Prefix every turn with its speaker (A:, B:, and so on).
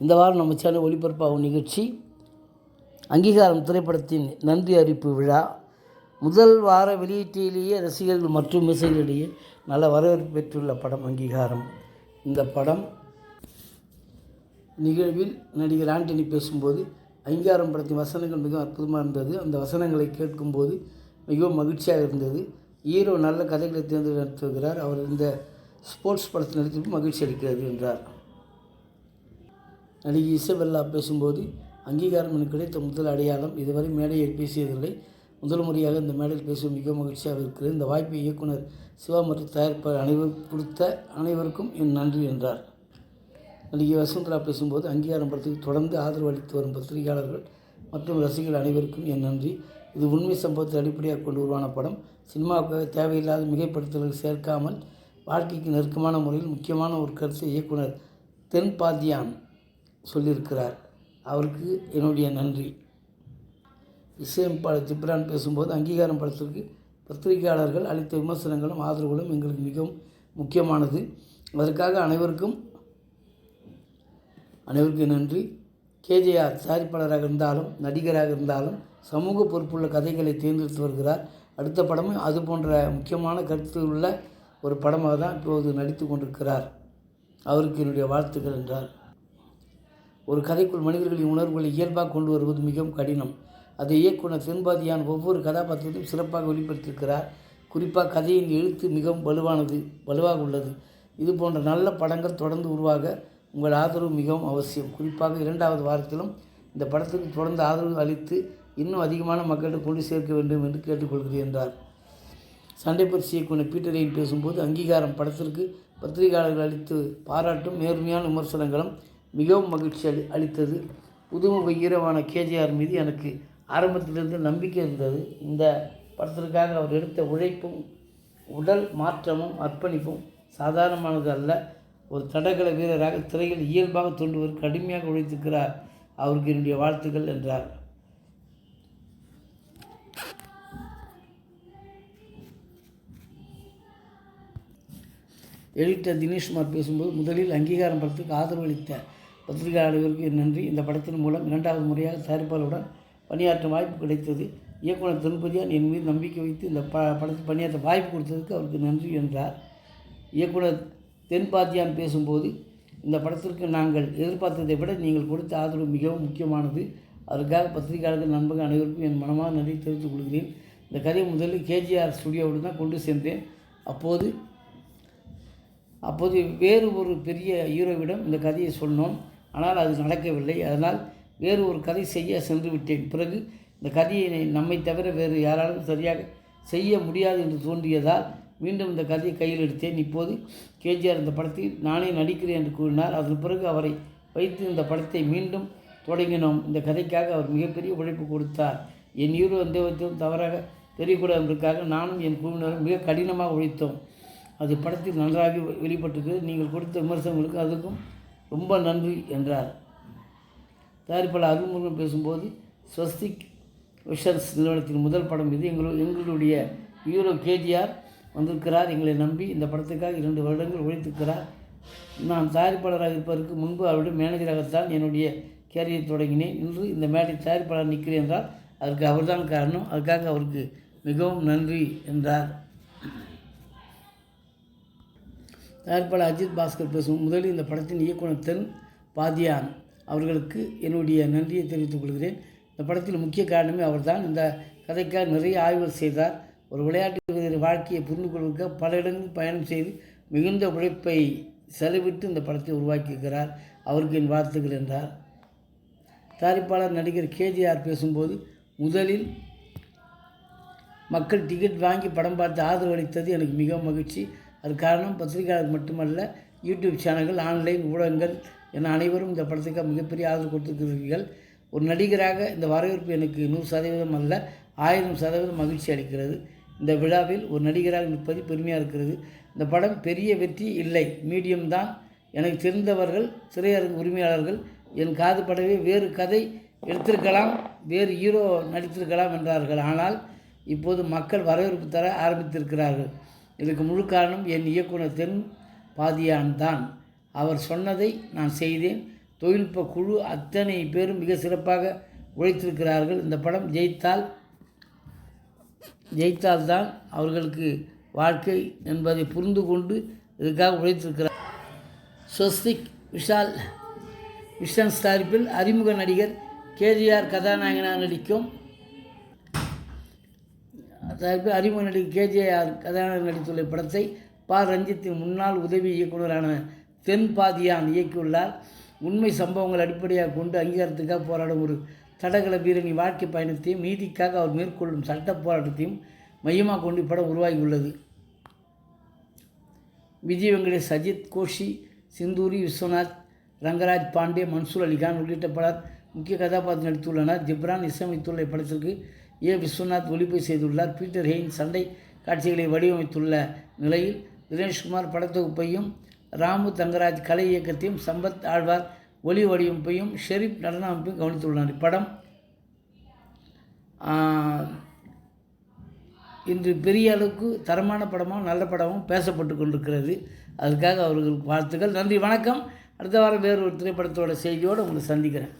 A: இந்த வாரம் நம்ம சேனல் ஒளிபரப்பாகும் நிகழ்ச்சி அங்கீகாரம் திரைப்படத்தின் நன்றி அறிவிப்பு விழா. முதல் வார வெளியீட்டிலேயே ரசிகர்கள் மற்றும் விமர்சகர்களிடையே நல்ல வரவேற்பு பெற்றுள்ள படம் அங்கீகாரம். இந்த படம் நிகழ்வில் நடிகர் ஆண்டனி பேசும்போது அங்கீகாரம் படத்தின் வசனங்கள் மிகவும் அற்புதமாக இருந்தது. அந்த வசனங்களை கேட்கும்போது மிகவும் மகிழ்ச்சியாக இருந்தது. ஹீரோ நல்ல கதைகளை தேர்ந்தெடுத்துகிறார். அவர் இந்த ஸ்போர்ட்ஸ் படத்தில் நடித்து மகிழ்ச்சி அளிக்கிறது என்றார். நடிகை இசபெல்லா பேசும்போது அங்கீகாரம் எனக்கு கிடைத்த முதல் அடையாளம். இதுவரை மேடையில் பேசியதில்லை. முதல் முறையாக இந்த மேடையில் பேசுவது மிக மகிழ்ச்சியாக இருக்கிறது. இந்த வாய்ப்பை இயக்குனர் சிவா மற்றும் தயாரிப்பாளர் கொடுத்த அனைவருக்கும் என் நன்றி என்றார். நடிகை வசுந்தரா பேசும்போது அங்கீகாரம் படத்துக்கு தொடர்ந்து ஆதரவு அளித்து வரும் பத்திரிகையாளர்கள் மற்றும் ரசிகர்கள் அனைவருக்கும் என் நன்றி. இது உண்மை சம்பவத்தை அடிப்படையாக கொண்டு உருவான படம். சினிமாவுக்காக தேவையில்லாத மிகைப்படுத்தல்கள் சேர்க்காமல் வாழ்க்கைக்கு நெருக்கமான முறையில் முக்கியமான ஒரு கருத்தை இயக்குனர் தென்பாத்தியான் சொல்லியிருக்கிறார். அவருக்கு என்னுடைய நன்றி. இசையமைப்பாளர் ஜிப்ரான் பேசும்போது அங்கீகாரம் படத்திற்கு பத்திரிகையாளர்கள் அளித்த விமர்சனங்களும் ஆதரவுகளும் எங்களுக்கு மிகவும் முக்கியமானது. அதற்காக அனைவருக்கும் நன்றி. கேஜேஆர் தயாரிப்பாளராக இருந்தாலும் நடிகராக இருந்தாலும் சமூக பொறுப்புள்ள கதைகளை தேர்ந்தெடுத்து வருகிறார். அடுத்த படமும் அது போன்ற முக்கியமான கருத்து உள்ள ஒரு படமாக தான் இப்போது நடித்து கொண்டிருக்கிறார். அவருக்கு என்னுடைய வாழ்த்துக்கள் என்றார். ஒரு கதைக்குள் மனிதர்களின் உணர்வுகளை இயல்பாக கொண்டு வருவது மிகவும் கடினம். அதை இயக்குனர் தென்பாத்தியான் ஒவ்வொரு கதாபாத்திரத்தையும் சிறப்பாக வெளிப்படுத்தியிருக்கிறார். குறிப்பாக கதையின் எழுத்து மிகவும் வலுவாக உள்ளது. இது போன்ற நல்ல படங்கள் தொடர்ந்து உருவாக உங்கள் ஆதரவு மிகவும் அவசியம். குறிப்பாக 2வது வாரத்திலும் இந்த படத்துக்கு தொடர்ந்து ஆதரவு அளித்து இன்னும் அதிகமான மக்களிடம் கொண்டு சேர்க்க வேண்டும் என்று கேட்டுக்கொள்கிறேன் என்றார். சண்டை பரிசு இயக்குனர் பீட்டரையின் பேசும்போது அங்கீகாரம் படத்திற்கு பத்திரிகையாளர்கள் அளித்து பாராட்டும் நேர்மையான விமர்சனங்களும் மிகவும் மகிழ்ச்சி அளித்தது. புதுமுக ஹீரோவான கேஜேஆர் மீது எனக்கு ஆரம்பத்திலிருந்து நம்பிக்கை இருந்தது. இந்த படத்திற்காக அவர் எடுத்த உழைப்பும் உடல் மாற்றமும் அர்ப்பணிப்பும் சாதாரணமானது அல்ல. ஒரு தடகள வீரராக திரையில் இயல்பாக தோன்றுவர் கடுமையாக உழைத்திருக்கிறார். அவருக்கு என்னுடைய வாழ்த்துக்கள் என்றார். எடிட்டர் தினேஷ்குமார் பேசும்போது முதலில் அங்கீகாரம் படத்துக்கு ஆதரவு அளித்த பத்திரிகையாளர்களுக்கு என் நன்றி. இந்த படத்தின் மூலம் 2வது முறையாக தயாரிப்பாளருடன் பணியாற்ற வாய்ப்பு கிடைத்தது. இயக்குனர் தென்பதியான் என் மீது நம்பிக்கை வைத்து இந்த படத்தில் பணியாற்ற வாய்ப்பு கொடுத்ததுக்கு அவருக்கு நன்றி என்றார். இயக்குனர் தென்பாத்தியான் பேசும்போது இந்த படத்திற்கு நாங்கள் எதிர்பார்த்ததை விட நீங்கள் கொடுத்த ஆதரவு மிகவும் முக்கியமானது. அதற்காக பத்திரிகையாளர்கள் நண்பர்கள் அனைவருக்கும் என் மனமாக நன்றி தெரிவித்துக் கொள்கிறேன். இந்த கதையை முதலில் கேஜிஆர் ஸ்டுடியோவில் தான் கொண்டு சென்றேன். அப்போது வேறு ஒரு பெரிய ஹீரோவிடம் இந்த கதையை சொன்னோம். ஆனால் அது நடக்கவில்லை. அதனால் வேறு ஒரு கதை செய்ய சென்று விட்டேன். பிறகு இந்த கதையை நம்மை தவிர வேறு யாராலும் சரியாக செய்ய முடியாது என்று தோன்றியதால் மீண்டும் இந்த கதையை கையில் எடுத்தேன். இப்போது கேஜிஆர் இந்த படத்தில் நானே நடிக்கிறேன் என்று கூறினார். அதன் பிறகு அவரை வைத்து இந்த படத்தை மீண்டும் தொடங்கினோம். இந்த கதைக்காக அவர் மிகப்பெரிய உழைப்பு கொடுத்தார். என் ஹீரோ எந்த விதத்திலும் தவறாக தெரியக்கூடாது என்பதற்காக நானும் என் குழுவினரும் மிக கடினமாக உழைத்தோம். அது படத்தில் நன்றாக வெளிப்பட்டது. நீங்கள் கொடுத்த விமர்சனங்களுக்கு அதுக்கும் ரொம்ப நன்றி என்றார். தயாரிப்பாளர் அருள்முருகன் பேசும்போது ஸ்வஸ்திக் விஷன்ஸ் நிறுவனத்தின் முதல் படம் இது. எங்களுடைய ஹீரோ கேஜிஆர் வந்திருக்கிறார். எங்களை நம்பி இந்த படத்துக்காக 2 வருடங்கள் உழைத்திருக்கிறார். நான் தயாரிப்பாளராக இருப்பதற்கு முன்பு அவருடைய மேனேஜராகத்தான் என்னுடைய கேரியரை தொடங்கினேன். இன்று இந்த மேடை தயாரிப்பாளர் நிற்கிறேன் என்றால் அதற்கு அவர்தான் காரணம். அதுக்காக அவருக்கு மிகவும் நன்றி என்றார். தயாரிப்பாளர் அஜித் பாஸ்கர் பேசும் முதலில் இந்த படத்தின் இயக்குனர் தென்பாத்தியான் அவர்களுக்கு என்னுடைய நன்றியை தெரிவித்துக் கொள்கிறேன். இந்த படத்தில் முக்கிய காரணமே அவர்தான். இந்த கதைக்காக நிறைய ஆய்வுகள் செய்தார். ஒரு விளையாட்டு வீரரின் வாழ்க்கையை புரிந்து கொள்வதற்கு பல இடங்களில் பயணம் செய்து மிகுந்த உழைப்பை செலவிட்டு இந்த படத்தை உருவாக்கியிருக்கிறார். அவருக்கு என் வாழ்த்துக்கள் என்றார். தயாரிப்பாளர் நடிகர் கேஜிஆர் பேசும்போது முதலில் மக்கள் டிக்கெட் வாங்கி படம் பார்த்து ஆதரவு அளித்தது எனக்கு மிகவும் மகிழ்ச்சி. அது காரணம் பத்திரிகையாளர் மட்டுமல்ல, யூடியூப் சேனல்கள், ஆன்லைன் ஊடகங்கள் என அனைவரும் இந்த படத்துக்காக மிகப்பெரிய ஆதரவு கொடுத்திருக்கிறீர்கள். ஒரு நடிகராக இந்த வரவேற்பு எனக்கு 100% அல்ல 1000% மகிழ்ச்சி அளிக்கிறது. இந்த விழாவில் ஒரு நடிகராக நிற்பது பெருமையாக இருக்கிறது. இந்த படம் பெரிய வெற்றி இல்லை, மீடியம் தான். எனக்கு தெரிந்தவர்கள் திரையரங்கு உரிமையாளர்கள் என் காது படவே வேறு கதை எடுத்திருக்கலாம், வேறு ஹீரோ நடித்திருக்கலாம் என்றார்கள். ஆனால் இப்போது மக்கள் வரவேற்பு தர ஆரம்பித்திருக்கிறார்கள். இதுக்கு முழு காரணம் என் இயக்குனர் தென்பாத்தியான் தான். அவர் சொன்னதை நான் செய்தேன். தொழில்நுட்ப குழு அத்தனை பேரும் மிக சிறப்பாக உழைத்திருக்கிறார்கள். இந்த படம் ஜெயித்தால்தான் அவர்களுக்கு வாழ்க்கை என்பதை புரிந்து கொண்டு இதுக்காக உழைத்திருக்கிறார். ஸ்வஸ்திக் விஷன் தயாரிப்பில் அறிமுக நடிகர் கேஜிஆர் கதாநாயகனாக நடிக்கும் அறிமுக நடிகர் கேஜிஆர் கதாநாயகன் நடித்துள்ள படத்தை ரஞ்சித்தின் முன்னாள் உதவி இயக்குநரான தென்பாதியான் இயக்கியுள்ளார். உண்மை சம்பவங்கள் அடிப்படையாக கொண்டு அங்கீகாரத்துக்காக போராடும் ஒரு தடகள வீரனின் வாழ்க்கை பயணத்தையும் நீதிக்காக அவர் மேற்கொள்ளும் சட்ட போராட்டத்தையும் மையமாக கொண்டு இப்படம் உருவாகியுள்ளது. விஜய் வெங்கடேஷ், அஜித், கோஷி, சிந்தூரி, விஸ்வநாத், ரங்கராஜ் பாண்டே, மன்சூர் அலிகான் உள்ளிட்ட பலர் முக்கிய கதாபாத்திரம் நடித்துள்ளனர். ஜிப்ரான் இசையமைத்துள்ள இப்படத்திற்கு விஸ்வநாத் ஒளிப்பதிவு செய்துள்ளார். பீட்டர் ஹெயின் சண்டை காட்சிகளை வடிவமைத்துள்ள நிலையில் தினேஷ்குமார் படத்தொகுப்பையும், ராமு தங்கராஜ் கலை இயக்கத்தையும், சம்பத் ஆழ்வார் ஒளி வடிவமைப்பையும், ஷெரீப் நடன அமைப்பையும் கவனித்துள்ளனர். இப்படம் இன்று பெரிய அளவுக்கு தரமான படமும் நல்ல படமும் பேசப்பட்டு கொண்டிருக்கிறது. அதுக்காக அவர்களுக்கு வாழ்த்துக்கள். நன்றி, வணக்கம். அடுத்த வாரம் வேறு ஒரு திரைப்படத்தோட செய்தியோடு உங்களை சந்திக்கிறேன்.